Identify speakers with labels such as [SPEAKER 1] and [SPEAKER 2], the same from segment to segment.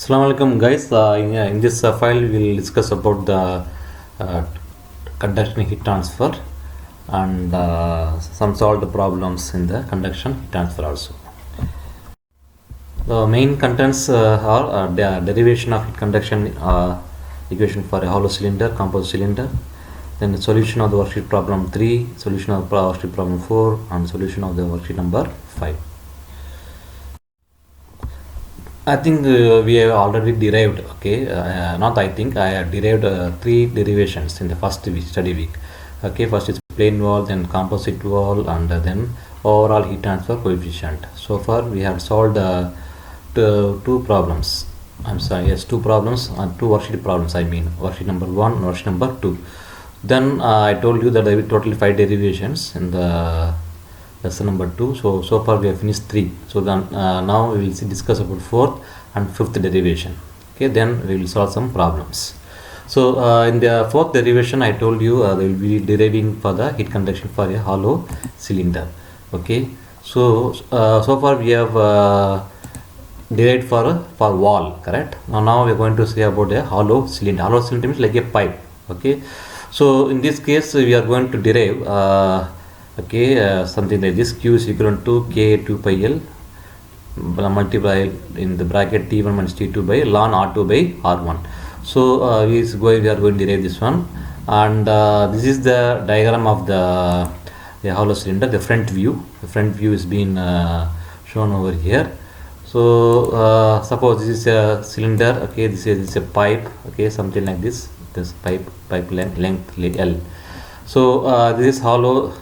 [SPEAKER 1] Assalamu alaikum guys. In this file we will discuss about the uh, conduction heat transfer and some solved problems in the conduction heat transfer also. The main contents are the derivation of heat conduction equation for a hollow cylinder, composite cylinder, then the solution of the worksheet problem 3, solution of worksheet problem 4 and solution of the worksheet number 5. I think we have already derived, not I think, I have derived 3 derivations in the first study week. Okay, first is plain wall, then composite wall, and then overall heat transfer coefficient. So far we have solved two problems. Two problems, two worksheet problems, worksheet number 1 and worksheet number 2. Then I told you that there will be totally 5 derivations in the lesson number 2. So far we have finished 3. So then now we will discuss about 4th and 5th derivation. Okay, then we will solve some problems. So in the 4th derivation I told you they will be deriving for the heat conduction for a hollow cylinder. Okay, so far we have derived for wall, correct? Now we are going to say about a hollow cylinder. Hollow cylinder means like a pipe. Okay, so in this case we are going to derive something like this: Q is equivalent to K 2 pi L multiply in the bracket T1 minus T2 by ln R2 by R1. So we are going to derive this one, and this is the diagram of the hollow cylinder, the front view. The front view is being shown over here. So suppose this is a cylinder. Okay, this is a pipe. Okay, something like this. This pipe length L. So this is hollow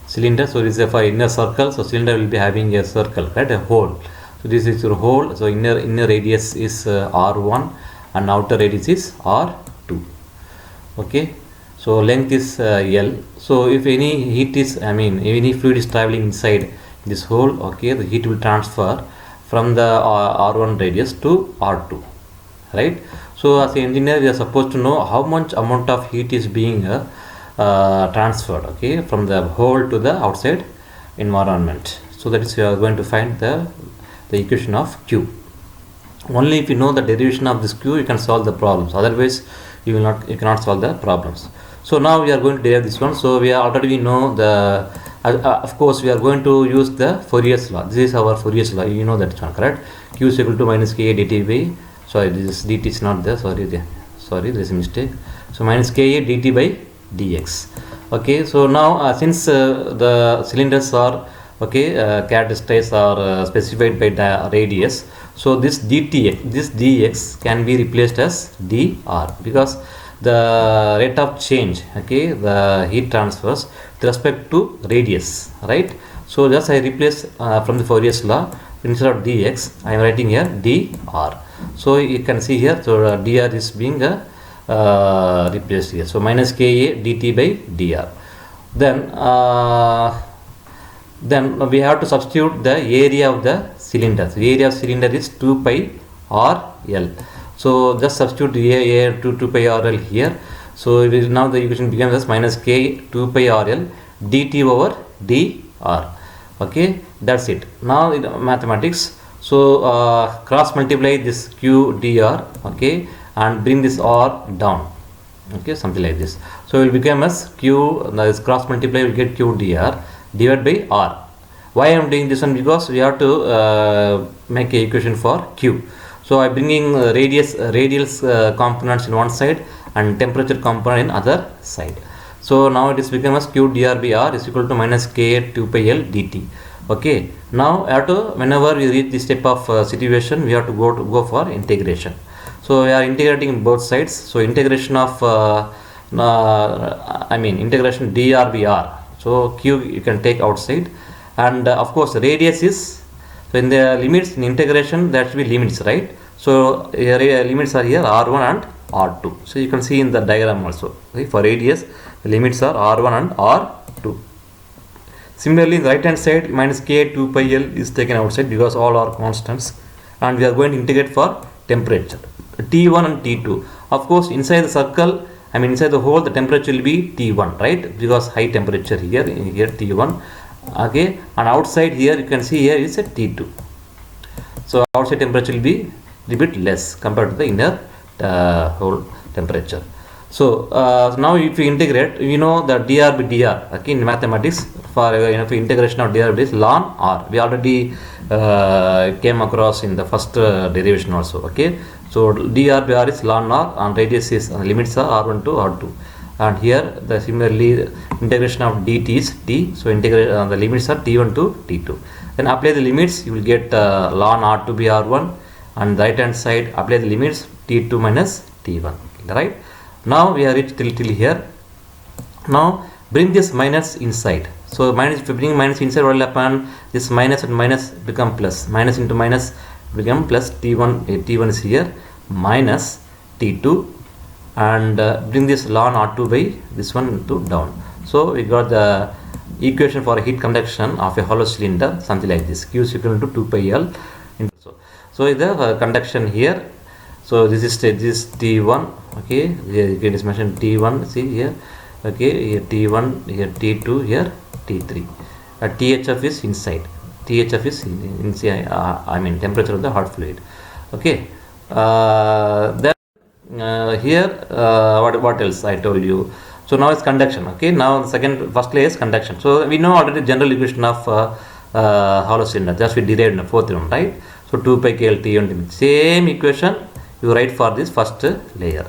[SPEAKER 1] cylinder. So this is for inner circle. So cylinder will be having a circle, right? A hole. So this is your hole. So inner radius is R1 and outer radius is R2. Okay. So length is L. So if any heat is, any fluid is traveling inside this hole, okay, the heat will transfer from the R1 radius to R2, right? So as an engineer, we are supposed to know how much amount of heat is being transferred, okay, from the hole to the outside environment. So that is we are going to find the equation of Q. Only if you know the derivation of this Q, you can solve the problems. Otherwise, you cannot solve the problems. So now we are going to derive this one. So we already know the of course we are going to use the Fourier's law. This is our Fourier's law. You know that one, correct? Q is equal to minus Ka dt by, sorry, this dt is not there. Sorry, there is a mistake. So minus Ka dt by dx. Okay, so now since the cylinders are characterized or specified by the radius, so this dx can be replaced as dr, because the rate of change, okay, the heat transfers with respect to radius, right? So just I replace from the Fourier's law, instead of dx I am writing here dr. So you can see here, so dr is being replaced here. So minus Ka dt by dr. Then we have to substitute the area of the cylinder. The area of cylinder is 2 pi RL. So just substitute the 2 pi RL here. So it is now the equation becomes as minus K 2 pi RL dt over dr. Okay, that's it. Now in mathematics, so cross multiply this Q dr, okay, and bring this R down, okay, something like this. So it will become as Q, this cross multiply will get Q dr divided by R. Why I am doing this one? Because we have to make a equation for Q. So I am bringing radial components in one side and temperature component in other side. So now it is become as Q dr by R is equal to minus K 2 pi L dt. Okay, now whenever we reach this type of situation, we have to go for integration. So we are integrating in both sides. So integration of integration dr by R. So Q you can take outside, and of course radius is, so in the limits in integration there should be limits, right? So limits are here R1 and R2. So you can see in the diagram also, okay, for radius the limits are R1 and R2. Similarly in the right hand side minus K 2 pi L is taken outside because all are constants, and we are going to integrate for temperature T1 and T2. Of course inside the circle, inside the hole, the temperature will be T1, right? Because high temperature here T1, okay, and outside here you can see here is a T2. So outside temperature will be little bit less compared to the inner hole temperature. So now if you integrate, you know the dr by dr, okay, in mathematics for for integration of dr is ln r. We already came across in the first derivation also, okay. So dr by r is ln r, and radius is limits are r1 to r2, and here the similarly integration of dt is t, so integrate the limits are t1 to t2. Then apply the limits, you will get ln r2 by r1, and the right hand side apply the limits t2 minus t1, right. Now we are reached till here. Now bring this minus inside. So minus, if you bring minus inside, what will happen? This minus and minus become plus. Minus into minus become plus. T1 T1 is here, minus T2, and bring this ln R2 by this one to down. So we got the equation for a heat conduction of a hollow cylinder, something like this. Q is equal to 2 pi L. So the conduction here. So this is T1, okay, here it is mentioned T1, see here, okay, here T1, here T2, here T3. THF is inside, THF is inside, I mean temperature of the hot fluid, okay. Then here what else I told you. So now it's conduction, okay. Now the first layer is conduction. So we know already general equation of hollow cylinder, just we derived in the fourth one, right. So 2 pi KL T1, same equation you write for this first layer,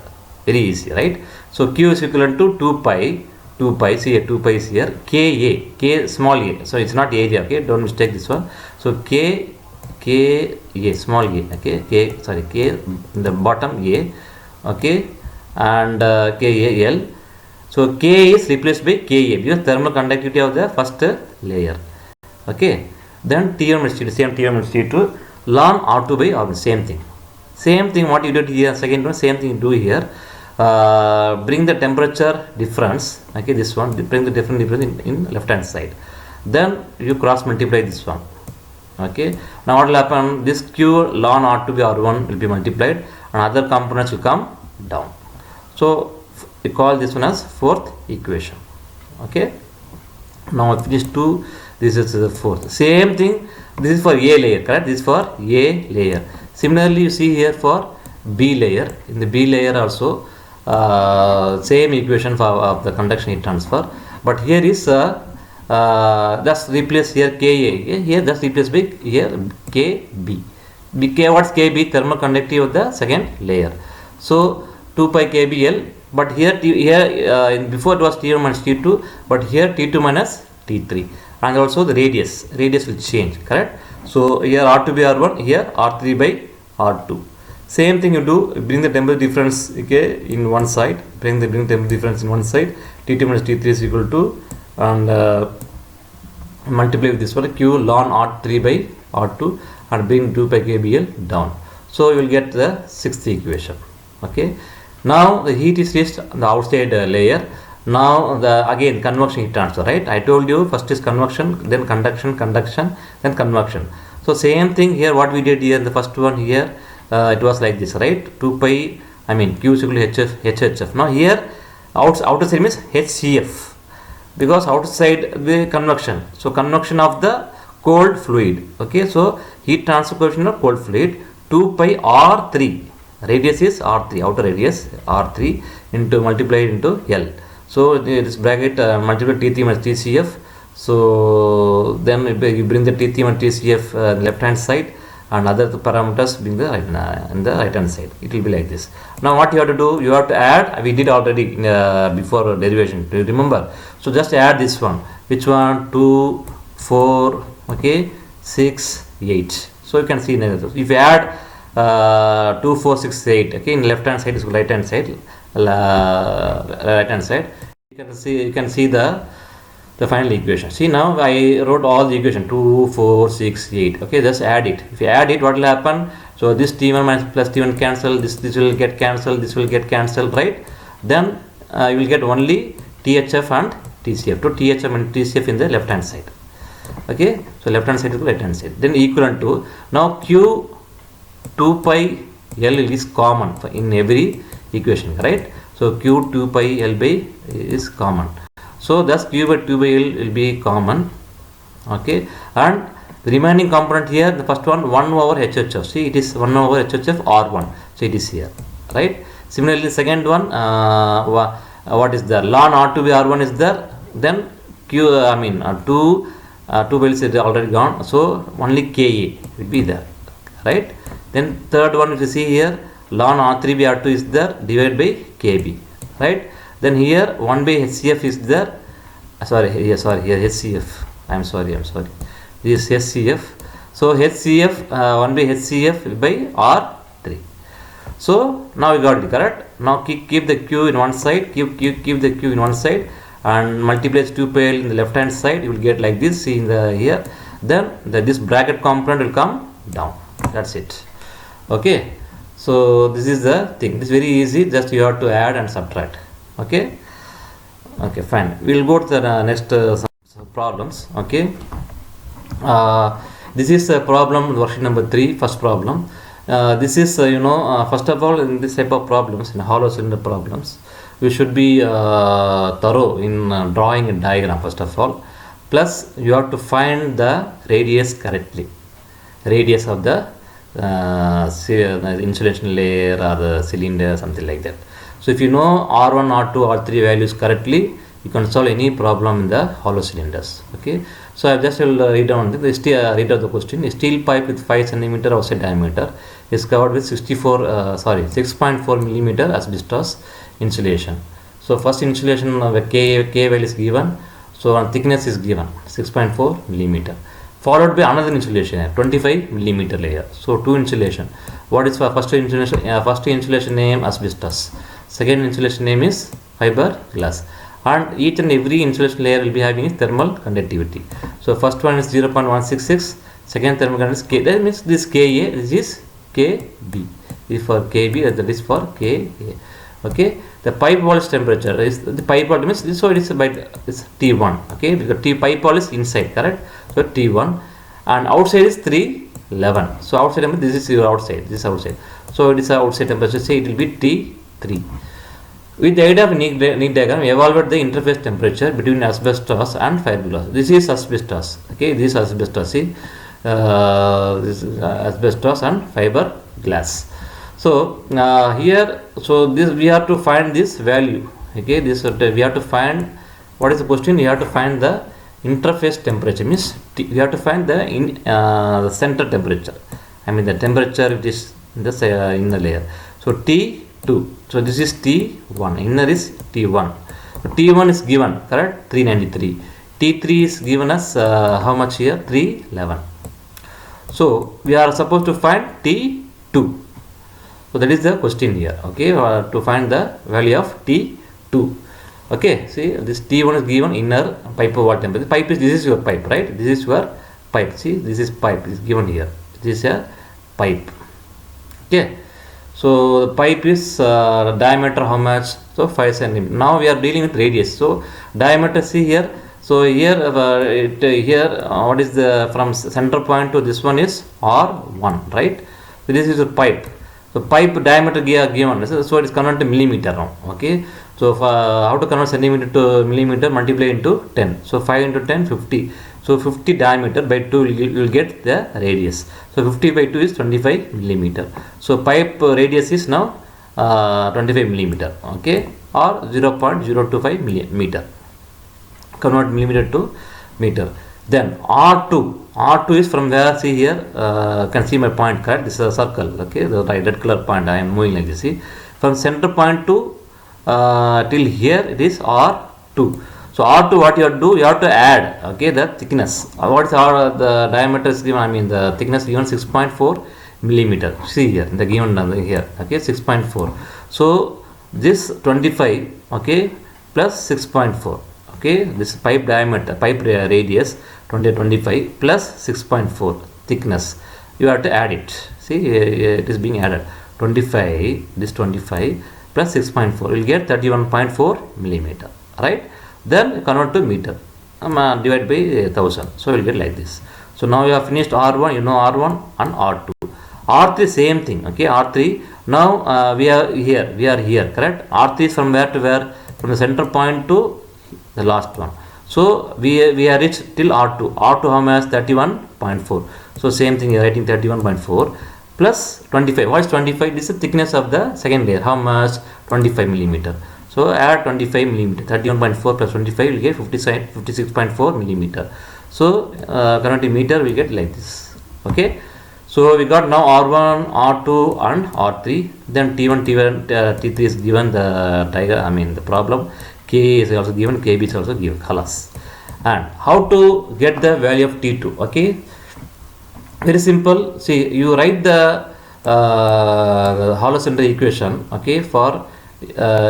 [SPEAKER 1] very easy, right. So Q is equivalent to 2 pi, see here 2 pi is here, K small a, so it's not area, okay, don't mistake this one. So K a small a, okay, K in the bottom a, okay, and K a L. So K is replaced by Ka because thermal conductivity of the first layer, okay. Then T1 minus T2, same T1 minus T2, ln R2 by R1, same thing what you did here, second one, same thing you do here. Bring the temperature difference, okay, this one, bring the difference in left hand side, then you cross multiply this one, okay. Now what will happen, this Q ln R2 by R1 will be multiplied and other components will come down. So we call this one as fourth equation, okay. Now if these two, this is the fourth, same thing, this is for A layer, correct, this is for A layer. Similarly, you see here for B layer, in the B layer also same equation for of the conduction heat transfer, but here is just replace here Ka, here just replace by here Kb. K, what's Kb? Thermal conductivity of the second layer. So 2 pi Kbl, but here before it was T1 minus T2, but here T2 minus T3, and also the radius will change, correct. So here R2 by R1, here R3 by R2. Same thing you do, bring the temperature difference, okay, in one side, bring the temperature difference in one side, T2 minus T3 is equal to, and multiply with this one Q ln R3 by R2, and bring 2 pi KBL down. So you will get the sixth equation, okay. Now the heat is reached on the outside layer. Now again convection heat transfer, right. I told you first is convection, then conduction, then convection. So same thing here, what we did here in the first one here, it was like this, right. 2 pi, I mean Q is equal to HHF. Now here outer side means HCF, because outside the convection, so convection of the cold fluid, okay. So heat transfer coefficient of cold fluid 2 pi R3, radius is R3, outer radius R3 into multiplied into L. So this bracket multiply T3 minus TCF. So then you bring the T3 minus TCF left hand side, and other parameters bring the right hand side. It will be like this. Now what you have to do, you have to add, we did already before derivation, do you remember? So just add this one, which one, 2, 4, okay, 6, 8. So you can see if you add 2, 4, 6, 8, okay, in left hand side is right hand side, you can see the final equation. See, now I wrote all the equation 2, 4, 6, 8, okay. Just add it. If you add it, what will happen? So this T1 minus plus T1 cancel, this will get cancelled, this will get cancelled, right. Then you will get only THF and TCF, to THF and TCF in the left hand side, okay. So left hand side to right hand side, then equivalent to, now Q 2 pi L is common in every equation, right. So Q 2 pi L by is common. So thus Q by 2 by L will be common, okay. And The remaining component here, the first one 1 over HHF. See, it is 1 over HHF R1. So it is here, right? Similarly, the second one, what is there? Ln R2 by R1 is there. Then Q, 2 values is already gone. So only Ka will be there, right? Then third one, if you see here, ln R3 by R2 is there, divided by Kb, right? Then here 1 by HCF is there. Here HCF. I'm sorry. This is HCF. So HCF 1 by HCF by R3. So now we got it correct. Now keep the Q in one side. Keep the Q in one side and multiply 2 pi L in the left hand side. You will get like this. See in the here. Then this bracket component will come down. That's it. Okay. So this is the thing. This is very easy. Just you have to add and subtract. Okay. Okay, fine. We'll go to the next some problems. Okay. This is a problem worksheet number 3, first problem. This is first of all, in this type of problems, in hollow cylinder problems, we should be thorough in drawing a diagram first of all. Plus you have to find the radius correctly, radius of the insulation layer or the cylinder, something like that. So if you know R1, R2, R3 values correctly, you can solve any problem in the hollow cylinders. Okay. So I just will read down read out the question. A steel pipe with 5 cm outside diameter is covered with 6.4 millimeter asbestos insulation. So first insulation of K value is given. So thickness is given 6.4 millimeter. Followed by another insulation 25 millimeter layer. So two insulation. What is for first insulation? First insulation name asbestos. Second insulation name is fiberglass. And each and every insulation layer will be having its thermal conductivity. So first one is 0.166, second thermal conductivity is K. That means this Ka, this is Kb. This is for Kb, that is for Ka. Okay. The pipe wall temperature is the pipe wall means this, so it is it's T1. Okay, because pipe wall is inside, correct? So T1 and outside is 311. So outside this is your outside. This is outside. So it is outside temperature. Say it will be T3. With the idea of neat diagram, we evaluate the interface temperature between asbestos and fiberglass. This is asbestos. Okay, this is asbestos. See, this is asbestos and fiberglass. So here, so this we have to find this value. Okay, this we have to find. What is the question? We have to find the interface temperature. Means we have to find the center temperature. I mean the temperature it is in the inner layer. So T2. So this is T1, inner is T1. So T1 is given, correct? 393. T3 is given as how much here? 311. So we are supposed to find T2. So that is the question here. Okay, to find the value of T2. Okay, see this T1 is given inner pipe wall temperature. Pipe is, this is your pipe, right? This is your pipe. See, this is pipe is given here. This is a pipe. Okay. So the pipe is diameter how much? So 5 cm. Now we are dealing with radius. So diameter, see here. So here what is the from center point to this one is R1, right? So this is a pipe. So pipe diameter given. So it is converted to millimeter now. Okay. So how to convert centimeter to millimeter? Multiply into 10. So 5 into 10, 50. So 50 diameter by 2 you will get the radius. So 50 by 2 is 25 millimeter. So pipe radius is now 25 millimeter. Okay, or 0.025 millimeter. Convert millimeter to meter. Then R2 is from where? See here, can see my point, correct? This is a circle. Okay, the red color point. I am moving like this. See, from center point to till here it is R2. So R2, what you have to do? You have to add, okay, the thickness. What is the diameter is given? I mean the thickness given 6.4 millimeter. See here, the given here, okay, 6.4. So this 25, okay, plus 6.4, okay, this pipe diameter, pipe radius 25 plus 6.4 thickness. You have to add it. See, it is being added. 25, this 25 plus 6.4, will get 31.4 millimeter, right? Then convert to meter, divide by 1000. So we'll get like this. So now you have finished R1, you know R1 and R2. R3 same thing. Okay, R3. Now we are here, correct? R3 is from where to where? From the center point to the last one. So we are reached till R2. R2 how much? 31.4. So same thing, you are writing 31.4 plus 25. What is 25? This is the thickness of the second layer. How much? 25 millimeter. So add 25 millimeter. 31.4 plus 25 will get 56.4 millimeter. So converting meter we get like this. Okay. So we got now R1, R2 and R3. Then T1, T3 is given the diagram. The problem. K is also given, KB is also given, colors. And how to get the value of T2? Okay, very simple. See, you write the hollow center equation, okay, for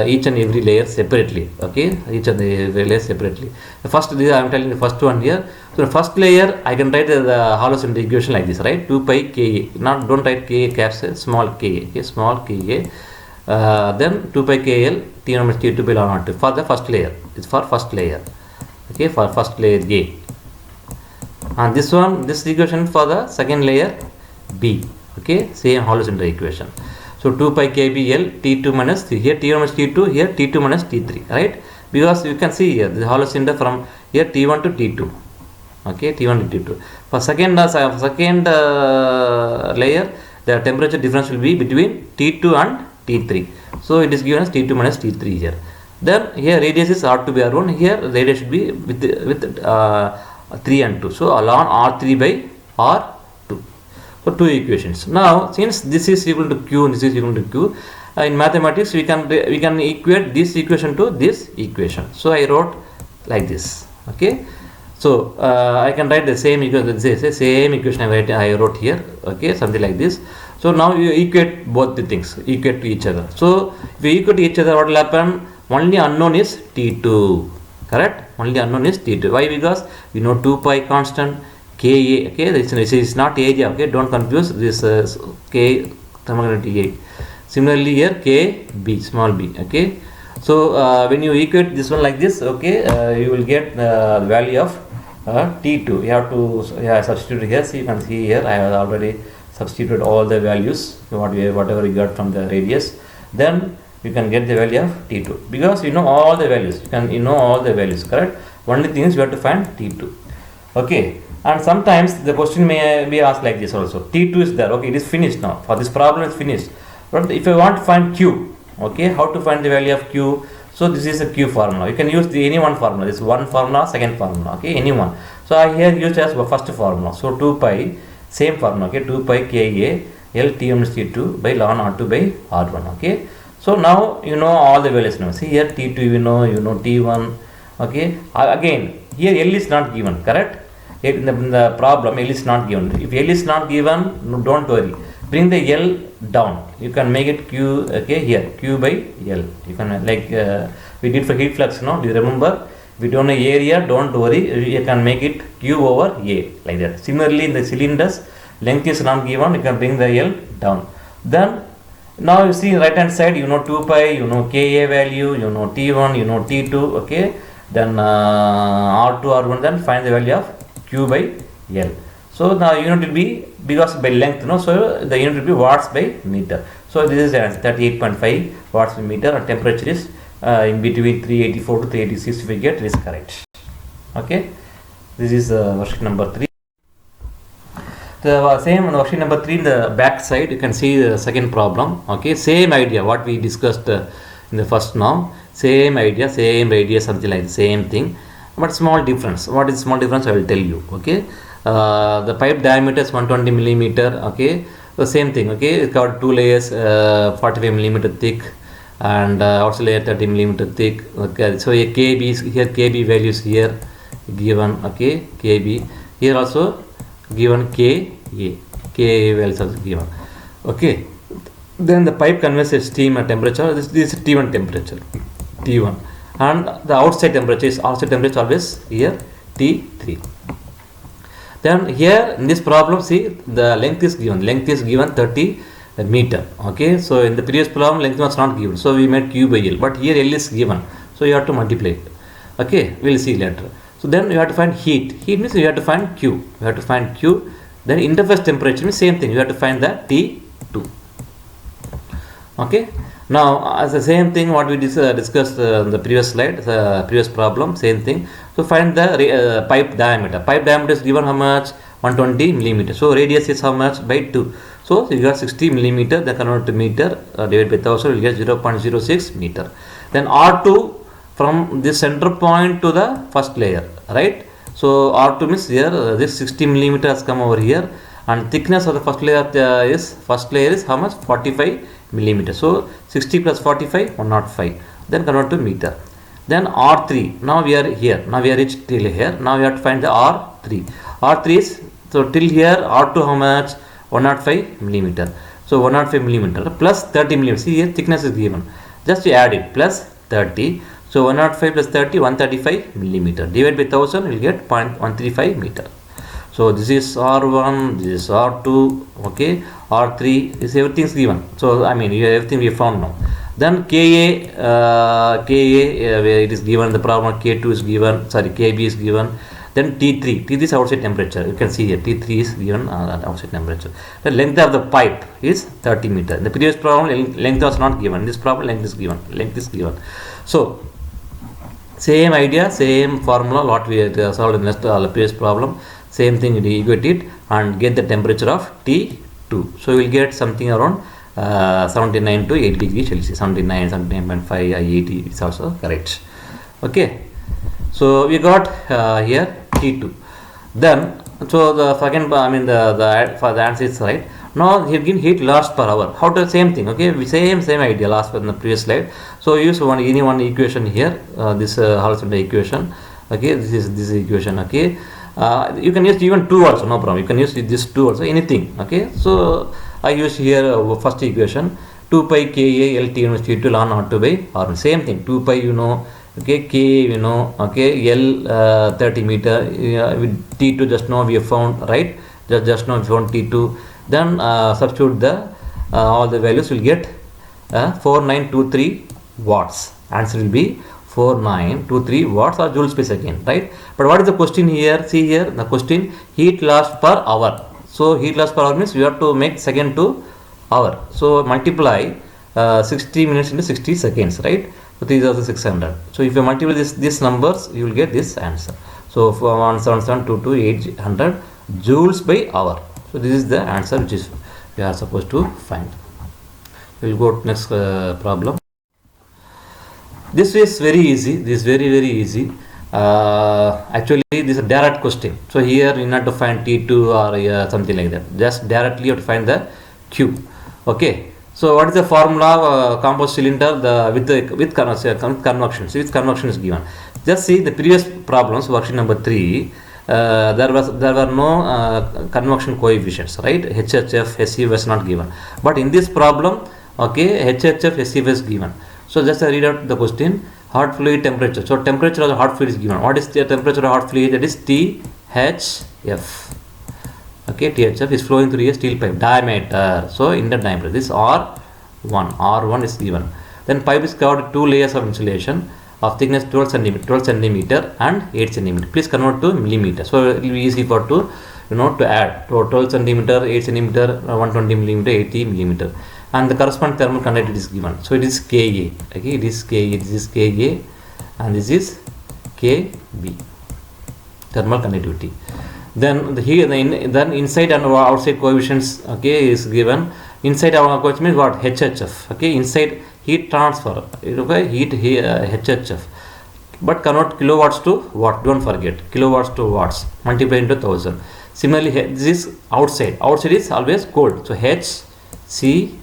[SPEAKER 1] each and every layer separately. Okay, each and every layer separately. The first, I am telling the first one here. So the first layer I can write the hollow center equation like this, right? 2 pi Ka. Not, don't write Ka caps, small Ka. Okay, small Ka. Then 2 pi KL T1 minus T2 by ln R2 for the first layer. It's for first layer. Okay, for first layer A. And this one, this equation for the second layer B. Okay, same hollow center equation. So 2 pi KBL T2 minus here T1 minus T2, here T2 minus T3, right? Because you can see here the hollow center from here T1 to T2. Okay, T1 to T2. For second layer, the temperature difference will be between T2 and T3. So it is given as T2 minus T3 here. Then here radius is R2 by R1. Here radius should be with 3 and 2. So ln R3 by R2. So two equations. Now since this is equal to Q and this is equal to Q, in mathematics we can equate this equation to this equation. So I wrote like this. Okay. So I can write the same equation I wrote here. Okay, something like this. So now you equate both the things, equate to each other. So if you equate to each other, what will happen? Only unknown is T2, correct? Only unknown is T2. Why? Because we know 2 pi constant, Ka. Okay, this is not area. Okay, don't confuse this K thermogravity A. Similarly here Kb, small b. Okay, so when you equate this one like this, okay, you will get the value of T2. You have to substitute here. So you can see here I have already substitute all the values whatever we got from the radius. Then you can get the value of T2 because you know all the values. You know all the values, correct? Only thing is you have to find T2. Okay, and sometimes the question may be asked like this also. T2 is there. Okay, it is finished now. For this problem is finished. But if I want to find Q, okay, how to find the value of Q? So this is a Q formula. You can use any one formula. This one formula, second formula. Okay, any one. So I here used as first formula. So 2 pi, same formula. Okay, 2 pi Ka L T1 minus T2 by ln R2 by R1. Okay. So now you know all the values now. See here T2 you know T1. Okay. Again here L is not given. Correct. In the problem L is not given. If L is not given, no, don't worry. Bring the L down. You can make it Q. Okay, here Q by L. You can like we did for heat flux. No, do you remember? If you don't know area, don't worry. You can make it Q over A like that. Similarly, in the cylinders, length is not given. You can bring the L down. Then now you see right hand side. You know 2 pi. You know Ka value. You know T1. You know T2. Okay. Then R2, R1. Then find the value of Q by L. So now unit will be because by length, no, so the unit will be watts by meter. So this is the answer 38.5 watts per meter, and temperature is in between 384 to 386 if we get this correct. Okay, this is worksheet number 3. The same on worksheet number 3 in the back side you can see the second problem. Okay, same idea what we discussed in the first now. Same idea, same radius, something like the same thing, but small difference. What is small difference? I will tell you. Okay. The pipe diameter is 120 millimeter. Okay, the same thing. Okay, it's got two layers, 45 millimeter thick, and also layer 30 millimeter thick. Okay, so a KB is here, KB values here given. Okay, KB here also given, KA values also given. Okay, then the pipe conveys a steam at temperature. This is T1 temperature, T1, and the outside temperature is always here T3. Then here in this problem, see the length is given 30 meter. Okay, so in the previous problem length was not given, so we made Q by L, but here L is given, so you have to multiply it. Okay, we'll see later. So then you have to find heat. Heat means you have to find Q. You have to find Q. Then interface temperature means same thing. You have to find the T2. Okay. Now as the same thing what we discussed in the previous slide, the previous problem, same thing. So So find the pipe diameter. Pipe diameter is given how much? 120 millimeter. So radius is how much? By 2. So you got 60 millimeter, then convert to meter, divided by 1000, you get 0.06 meter. Then R2 from the center point to the first layer, right? So R2 means here this 60 millimeter has come over here, and thickness of the first layer is how much? 45 millimeter. So 60 plus 45, 105. Then convert to meter. Then R3. Now we are here. Now we are reached till here. Now we have to find the R3. R3 is, so till here R2 how much? 105 millimeter. So 105 millimeter plus 30 millimeter. See here thickness is given. Just to add it plus 30. So 105 plus 30, 135 millimeter. Divide by 1000, you will get 0.135 meter. So this is R1, this is R2, okay, R3, this everything is given. So I mean everything we found now. Then Ka, it is given, the problem K2 is given, sorry, Kb is given. Then T3, T3 is outside temperature. You can see here T3 is given outside temperature. The length of the pipe is 30 meter. In the previous problem length was not given. In this problem length is given. Length is given. So same idea, same formula what we had solved in the previous problem. Same thing, you equate it and get the temperature of T2. So we will get something around 79 to 80 degrees Celsius. 79, 79.5, 80 is also correct. Okay. So we got here T2. Then so the second, I mean for the answer is right. Now he given heat loss per hour. How to same thing? Okay, same idea last in the previous slide. So use any one equation here. This also the equation. Okay, this is this equation. Okay, you can use even 2 also, no problem. You can use this 2 also, anything. Okay, so I use here first equation 2 pi Ka L T minus T2 ln R2 by R1. Same thing, 2 pi you know. Okay, K you know, okay, L 30 meter, with T2 just now we have found, right? Just now we found T2. Then substitute the all the values, will get 4923 watts. Answer will be 4923 watts or joules per second, right? But what is the question here? See here the question, heat loss per hour. So heat loss per hour means you have to make second to hour. So multiply 60 minutes into 60 seconds, right? So 3600. So if you multiply these numbers, you will get this answer. So 17722 joules by hour. So this is the answer which is we are supposed to find. We will go to next problem. This is very easy. This is very easy. Actually this is a direct question. So here you not to find T2 or something like that. Just directly you have to find the Q. Okay. So what is the formula compost cylinder with convection? So with convection is given. Just see the previous problems, worksheet number 3. There were no convection coefficients, right? HHF, HCF was not given. But in this problem, okay, HHF, HCF is given. So just read out the question. Hot fluid temperature. So temperature of the hot fluid is given. What is the temperature of hot fluid? That is THF. Okay, THF is flowing through a steel pipe. Diameter. So in the diameter, this R1 is given. Then pipe is covered with 2 layers of insulation of thickness 12 centimeter and 8 centimeter. Please convert to millimeter. So it will be easy for to add. So 12 centimeter, 8 centimeter, 120 millimeter, 80 millimeter. And the corresponding thermal conductivity is given. So it is Ka. Okay, it is Ka. This is Ka, and this is Kb. Thermal conductivity. Then then inside and outside coefficients, okay, is given. Inside our coefficient means what? HHF. Okay, inside heat transfer. Okay, heat here HHF. But convert kilowatts to watt. Don't forget kilowatts to watts. Multiply into 1000. Similarly, this is outside. Outside is always cold. So HCF.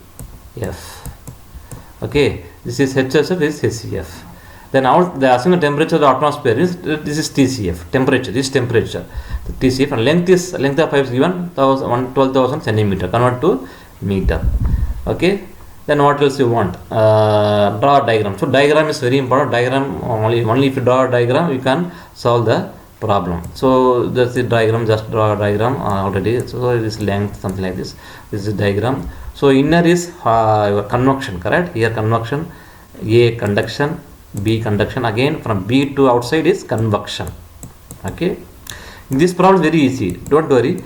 [SPEAKER 1] Okay, this is HCF, is HCF. Then the assumed temperature of the atmosphere is this is TCF. Temperature, this temperature, the TCF, and length of pipe is given 12,000 centimeter. Convert to meter. Okay. Then what else you want? Draw a diagram. So diagram is very important. Diagram only if you draw a diagram you can solve the problem. So that's the diagram. Just draw a diagram already. So this length something like this. This is diagram. So inner is convection, correct? Here convection, A conduction, B conduction. Again from B to outside is convection. Okay. This problem is very easy. Don't worry.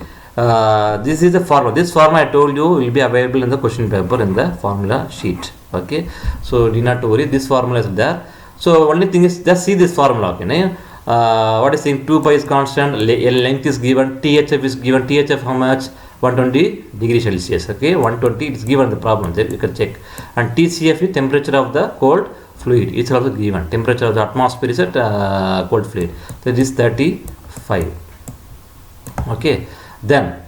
[SPEAKER 1] This is the formula. This formula I told you will be available in the question paper in the formula sheet. Okay. So do not worry. This formula is there. So only thing is just see this formula. Okay. What is saying 2 pi is constant, length is given, THF is given, THF how much, 120 degree Celsius, okay, 120 it's given the problem, then you can check. And TCF is temperature of the cold fluid, it's also given, temperature of the atmosphere is at cold fluid, so this is 35, okay. Then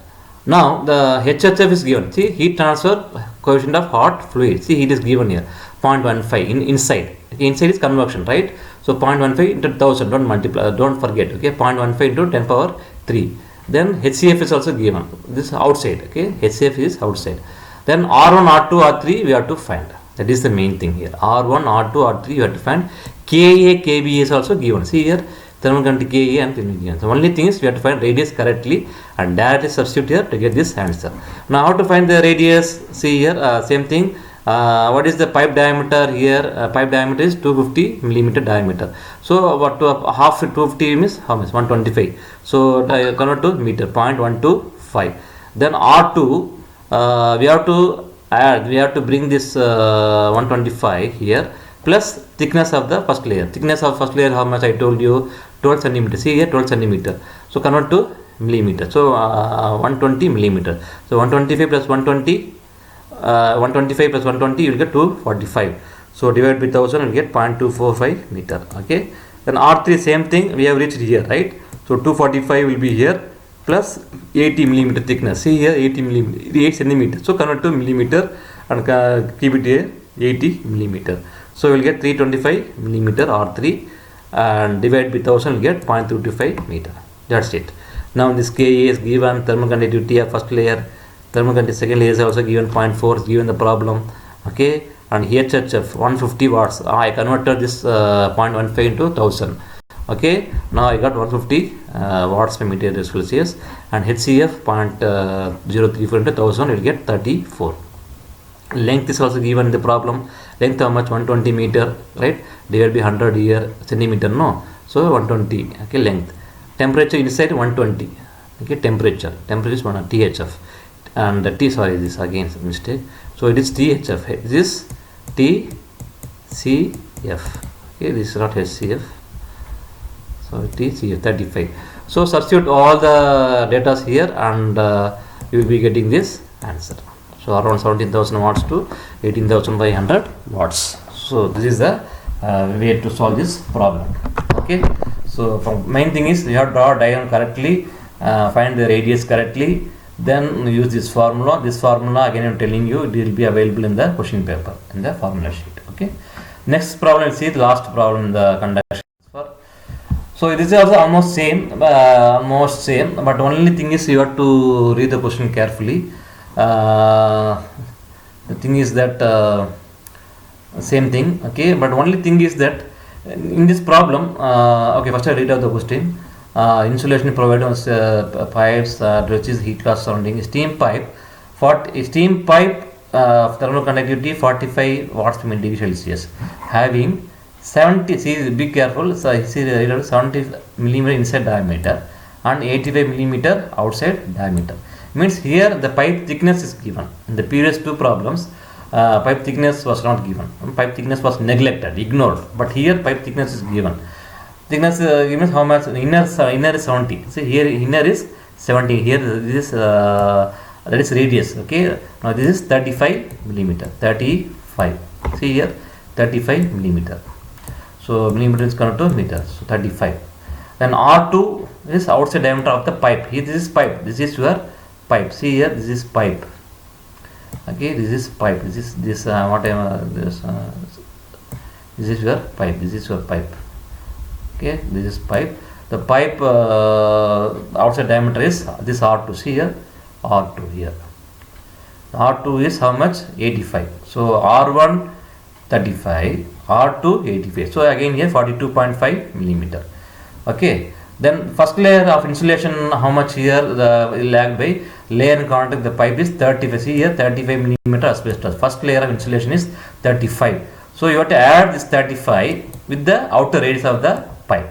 [SPEAKER 1] now the HHF is given, see heat transfer coefficient of hot fluid, see it is given here 0.15 inside, okay, inside is convection, right? So 0.15 into 1000, don't multiply, don't forget, okay, 0.15 into 10 power 3. Then HCF is also given, this outside, okay, HCF is outside. Then R1, R2, R3 we have to find, that is the main thing here, R1, R2, R3 you have to find. Ka, Kb is also given, see here thermal conductivity Ka and thermal conductivity. The only thing is we have to find radius correctly and directly substitute here to get this answer. Now how to find the radius, see here same thing. What is the pipe diameter here? Pipe diameter is 250 millimeter diameter. So what to half 250 means how much? 125. So convert to meter, 0.125. Then R2 we have to add, we have to bring this 125 here plus thickness of the first layer. Thickness of first layer how much I told you, 12 centimeter. See here 12 centimeter. So convert to millimeter. So 120 millimeter. So 125 plus 120. 125 plus 120 you will get 245, so divide by 1000 you will get 0.245 meter, okay. Then R3 same thing, we have reached here, right? So 245 will be here plus 80 millimeter thickness, see here 80 millimeter, 8 centimeter, so convert to millimeter and keep it here 80 millimeter, so you will get 325 millimeter R3 and divide by 1000 you get 0.225 meter, that's it. Now this Ka is given, thermal conductivity of first layer, thermal conductivity second layer is also given 0.4 is given the problem, okay. And HHF 150 watts, I converted this 0.15 into 1000, okay. Now I got 150 watts per meter Celsius, and HCF 0.034 into 1000 you will get 34. Length is also given in the problem, length how much, 120 meter, right, divided by 100 here centimeter, no, so 120, okay, length. Temperature inside 120, okay, temperature is 1 THF. And the T, sorry, this again mistake, so it is THF, this is TCF, okay, this is not HCF, so TCF 35. So substitute all the data here and you will be getting this answer, so around 17,000 watts to 18,500 watts. So this is the way to solve this problem, okay. So main thing is you have to draw diagram correctly, find the radius correctly, then use this formula. This formula again I am telling you, it will be available in the question paper in the formula sheet, okay. Next problem, see the last problem in the conduction. So this is also almost same, but only thing is you have to read the question carefully. The thing is that same thing, okay, but only thing is that in this problem, okay, first I read out the question. Insulation provided on pipes which is heat loss surrounding steam pipe, thermal conductivity 45 watts per degree Celsius, having 70, see, be careful, so see 70 millimeter inside diameter and 85 millimeter outside diameter. Means here the pipe thickness is given. In the previous two problems pipe thickness was not given, pipe thickness was neglected, ignored, but here pipe thickness is given. Thickness given how much, inner is 70, see here inner is 70, here this is that is radius, okay. Now this is 35 millimeter, 35, see here 35 millimeter, so millimeter is converted to meter, so 35. Then R2 is outside diameter of the pipe, here this is pipe, this is your pipe, see here this is pipe, okay, this is pipe, this is this whatever this is your pipe, this is your pipe, okay, this is pipe. The pipe outside diameter is this R2, see here R2 here, R2 is how much, 85, so R1 35, R2 85, so again here 42.5 millimeter, okay. Then first layer of insulation how much here, the lag by layer in contact the pipe is 35, see here 35 millimeter asbestos, first layer of insulation is 35, so you have to add this 35 with the outer radius of the pipe,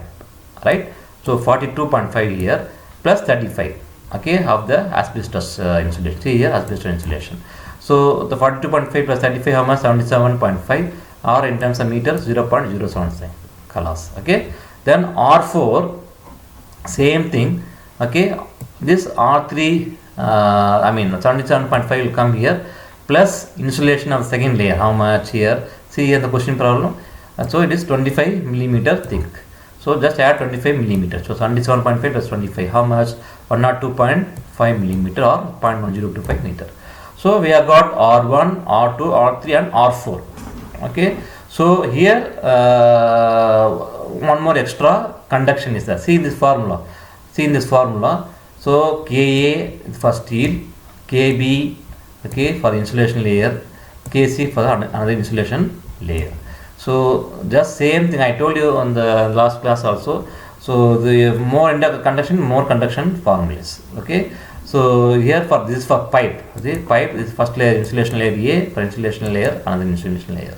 [SPEAKER 1] right. So 42.5 here plus 35, okay, of the asbestos insulation, see here asbestos insulation. So the 42.5 plus 35 how much, 77.5, or in terms of meters 0.077 colors, okay. Then R4, same thing. Okay, this R3, I mean 77.5 will come here, plus insulation of second layer. How much here? See here the question problem. So it is 25 millimeter thick. So just add 25 millimeter. So 77.5 plus 25. How much? 102.5 millimeter or 0.1025 meter. So we have got R1, R2, R3 and R4. Okay. So here one more extra conduction is there. See in this formula. So Ka for steel, Kb, okay, for the insulation layer, Kc for another insulation layer. So just same thing I told you on the last class also. So the more conduction, more conduction formulas. Okay. So here for this for pipe. See, pipe is first layer insulation layer A, for insulation layer another insulation layer.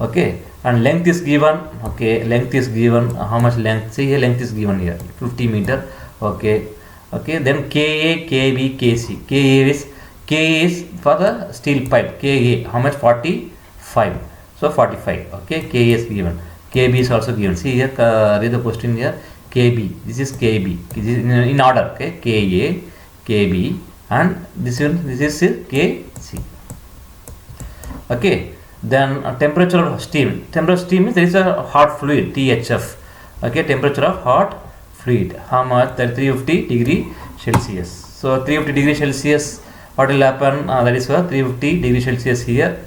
[SPEAKER 1] Okay, and length is given. Okay, length is given. How much length? See here, length is given here, 50 meter. Okay, then Ka, Kb, Kc. Ka is for the steel pipe. Ka, how much? 45. So 45. Okay, Ka is given. Kb is also given. See here, read the question here. Kb. This is Kb. This is in order. Okay, Ka, Kb, and this is Kc. Okay. Then temperature of steam. Temperature of steam means there is a hot fluid, THF. Okay, temperature of hot fluid. How much? That 350 degree Celsius. So 350 degree Celsius, what will happen? That is for 350 degree Celsius here.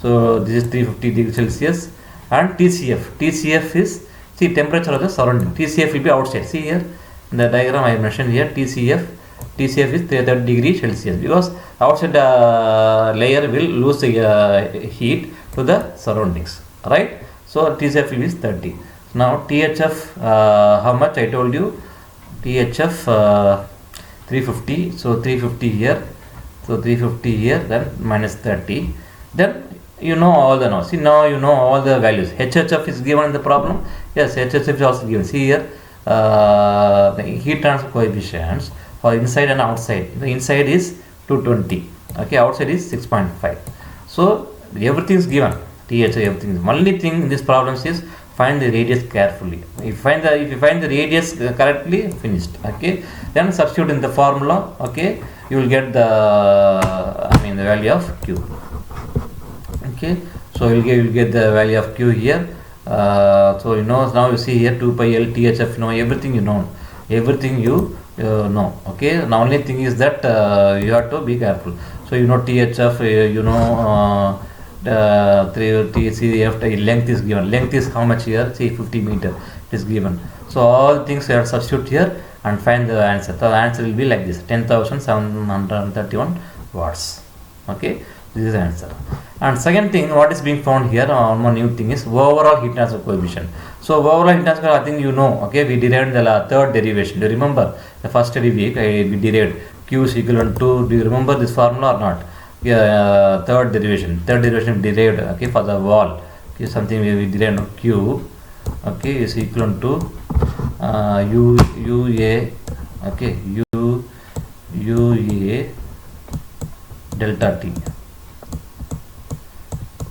[SPEAKER 1] So this is 350 degree Celsius. And TCF. TCF is, see, temperature of the surrounding. TCF will be outside. See here in the diagram I mentioned here, TCF is 30 degree Celsius, because outside layer will lose heat to the surroundings, right? So TCF is 30. Now THF, how much I told you? THF 350. So 350 here. So 350 here, then minus 30. Then you know all the now. See, now you know all the values. HHF is given in the problem. Yes, HHF is also given. See here, the heat transfer coefficients for inside and outside. The inside is 220. Okay, outside is 6.5. So everything is given. THF, everything. Only thing in this problems is find the radius carefully. If you find the radius correctly, finished. Okay, then substitute in the formula. Okay, you will get the the value of Q. Okay, so you will get the value of Q here. So you know, now you see here 2 pi L THF. You know everything. You know everything. You know. Okay, the only thing is that you have to be careful. So you know THF. You know. 3 TCF length is given. Length is how much here? See, 50 meter it is given. So all things you have to substitute here and find the answer. The answer will be like this: 10,731 watts. Okay, this is the answer. And second thing, what is being found here? One more new thing is overall heat transfer coefficient. So overall heat transfer, I think you know. Okay, we derived the third derivation. Do you remember the first study week? We derived Q is equivalent to. Do you remember this formula or not? Third derivation derived, okay, for the wall. Okay, something we derived Q, okay, is equivalent to UA, okay, UA delta T.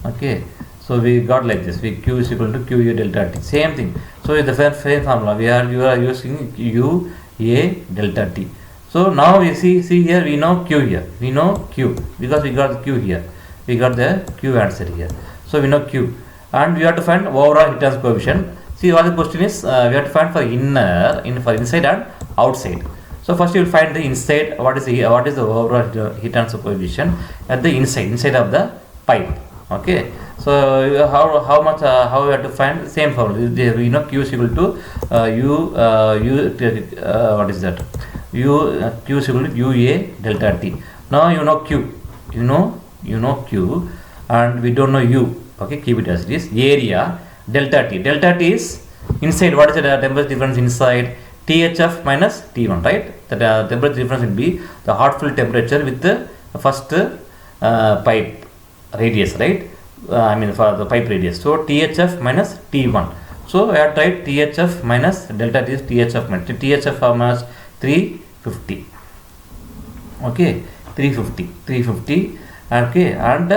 [SPEAKER 1] Okay, so we got like this. Q is equal to QA delta T. Same thing. So in the same formula, you are using UA delta T. So now we see here we know Q here. We know Q because we got the Q here. We got the Q answer here. So we know Q, and we have to find overall heat transfer coefficient. See what the question is. We have to find for for inside and outside. So first you will find the inside. What is the overall heat transfer coefficient at the inside of the pipe. Okay. So how much how we have to find the same formula. We know Q is equal to what is that? Q is equal to UA delta T. Now you know Q. You know Q, and we don't know U. Okay, keep it as it is. Area delta T. Delta T is inside. What is the temperature difference inside? THF minus T1, right? The temperature difference will be the hot fluid temperature with the first pipe radius, right? For the pipe radius. So THF minus T1. So I have tried THF minus delta T is THF minus THF how much? 350. Okay, 350. Okay, and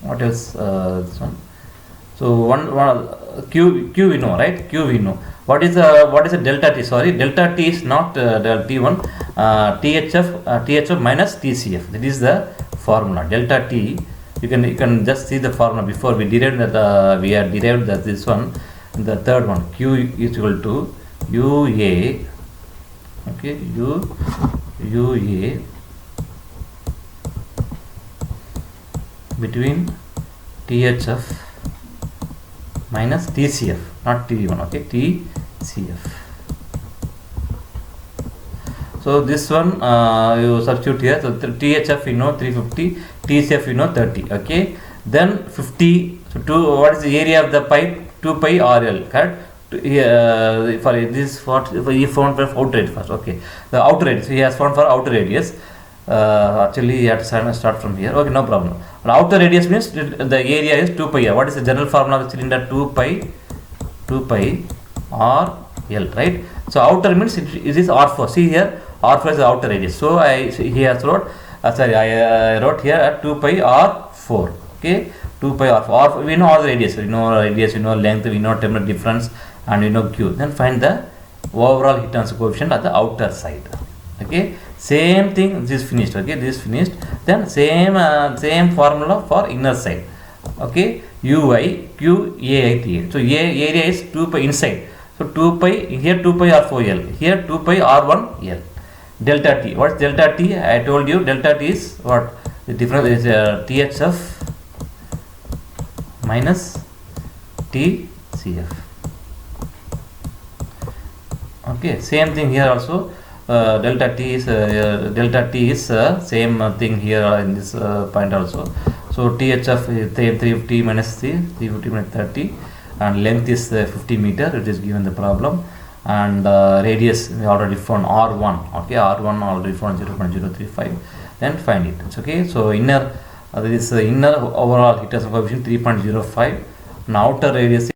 [SPEAKER 1] what else? This one. So q we know, right? Q we know. What is the delta t? Sorry, delta t is not delta t1. THF minus TCF. That is the formula. Delta t. You can just see the formula before we derived that. We had derived that this one. The third one, q is equal to UA. Okay, UA between THF minus TCF, not T1. Okay, TCF. So this one you substitute here. So THF you know 350, TCF you know 30. Okay, then 50. So what is the area of the pipe? 2 pi RL, correct? For this, for he found for outer radius first. Okay, the outer radius he has found for outer radius. Actually he had to start from here. Okay, no problem. But outer radius means the area is 2 pi. What is the general formula of the cylinder? 2 pi R L, right? So outer means it is R4. See here, R4 is the outer radius. So he has wrote. I wrote here at 2 pi R4. Okay, 2 pi R4. We know all the radius. We know radius. We know length. We know temperature difference, and we know Q. Then find the overall heat transfer coefficient at the outer side. Okay, same thing. This is finished. Okay, this is finished. Then same formula for inner side. Okay, UI Q A I T. So area is 2 pi inside. So 2 pi here, 2 pi R4L. Here 2 pi R1L. Delta T. What's delta T? I told you delta T is what? The difference is THF minus TCF. Okay, same thing here also. Delta T is same thing here in this point also. So THF is 350 minus 350 minus 30, and length is 50 meter. It is given the problem, and radius we already found R1. Okay, R1 already found 0.035. Then find it. It's okay. So inner this inner overall heat transfer coefficient 3.05, and outer radius